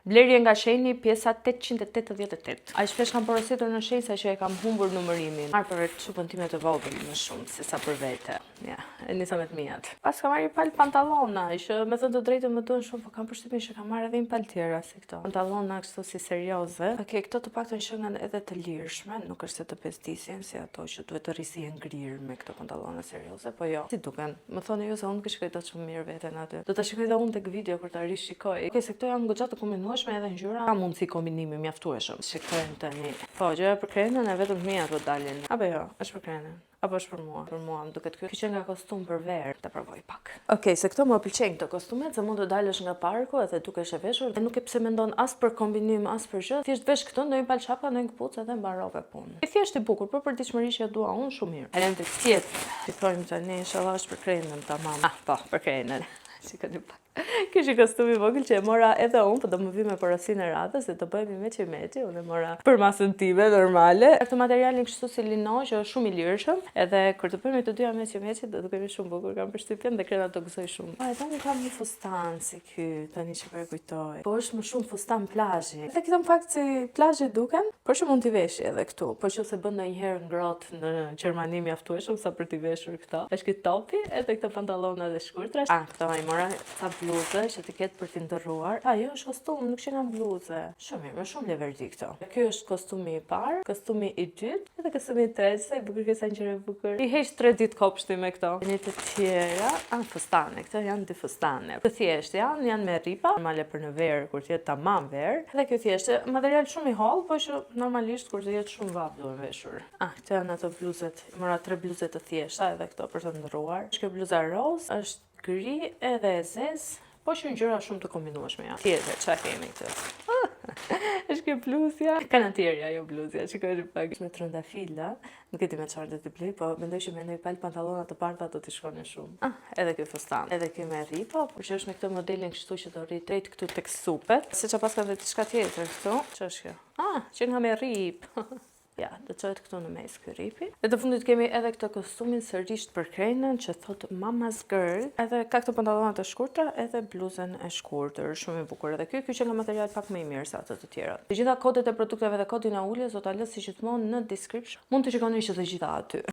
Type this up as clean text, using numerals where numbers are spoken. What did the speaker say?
Blerje nga shenji, pjesa 888. Ai shpesh kam porositur në shenjë sa që e kam humbur numërimin. Marr për çupën time të vogël më shumë se sa për vete. Ja, e nisa me të mijat. Pas kam marrë një palë pantallona, që me thënë të drejtën më duhen shumë, po kam përshtypjen që kam marrë edhe një palë tjera si këto. Pantallona kështu si serioze. Okej, këto të paktën shëngan edhe të lirshme, nuk është se të pestisjen si ato që duhet të rrisjen ngrirë me këto pantallona serioze, po jo. Si duken? Më thonë ju se unë shikoj dot shumë mirë veten aty. Do ta shikoj edhe unë tek video kur ta rishikoj. Okej, se këto janë goxha të kombinueshme edhe ngjyra. Ka mundësi kombinimi mjaftueshëm. Shikojmë tani. Po, gjëra për krenën e vetëm mia do dalin. Apo jo, është për krenën. Apo është për mua? Për mua, më duket ky që nga kostum për verë, ta provoj pak. Okej, se këto më pëlqejnë këto kostumet, se mund të dalësh nga parku edhe dukesh e veshur, dhe nuk e pse mendon as për kombinim, as për gjë. Thjesht vesh këto, ndonjë palë çapa, ndonjë kpucë edhe mbarove punë. I thjesht i bukur, por për diçmëri që dua unë shumë mirë. Elem të tjetër. Shikojmë tani, inshallah është për krenën tamam. Ah, po, për krenën. Shikoni pak. Ky është kostumi i vogël që e mora edhe unë, po do më vi me porosinë e radhës dhe do bëhemi meçi, unë e mora për masën time normale. Këtë materialin kështu si lino që është shumë i lirshëm, edhe kur të bëhemi të dyja meçi, do dukemi shumë bukur, kam përshtypjen dhe krena do gëzoj shumë. Po edhe unë kam një fustan si ky, tani që po e kujtoj. Po është më shumë fustan plazhi. Edhe këto në fakt si plazhi duken, por që mund t'i veshi edhe këtu. Po që se bën ndonjëherë ngrohtë në Gjermani mjaftueshëm sa për t'i veshur këto. Është ky topi edhe këto pantallona dhe shkurtra. Këto ai mora bluzë që të ketë për t'i ndërruar. Jo, është kostum, nuk që nga bluzë. Shumë mirë, më shumë leverdi këto. Ky është kostumi i parë, kostumi i dytë, edhe kostumi i tretë, sa i bukur kësa ngjyrë e bukur. I heq 3 ditë kopshti me këto. Një të tjera, fustane, këto janë dy fustane. Të thjeshtë janë me ripa, normale për në verë, kur të jetë tamam verë. Edhe kjo thjeshtë, material shumë i hollë, po që normalisht kur të jetë shumë vap duhet veshur. Këto janë ato bluzet. Mora 3 bluzet të thjeshta edhe këto për të ndërruar. Kjo bluza roz është gri edhe e zezë, po që ngjyra shumë të kombinueshme janë. Tjetër, çfarë kemi këtu? Është kjo bluzja. Kanatierja, jo bluzja, shikoj pak. Me trëndafila, nuk e di me çfarë do t'i blej, po mendoj që me ndonjë palë pantallona të bardha do t'i shkonin shumë. Edhe ky fustan, edhe ky me ripa, por që është me këtë modelin kështu që do rrit drejt këtu tek supet. Se çfarë pas ka edhe diçka tjetër këtu. Ç'është kjo? Që nga me rip. Ja, do të çohet këtu në mes ky ripi. Dhe të fundit kemi edhe këtë kostumin sërish për krenën që thot Mama's Girl. Edhe ka këto pantallona të shkurtra edhe bluzën e shkurtër, shumë i bukur. Edhe ky që nga material pak më i mirë se ato të tjera. Të gjitha kodet e produkteve dhe kodin e uljes do ta lë si gjithmonë në description. Mund të shikoni që të gjitha aty.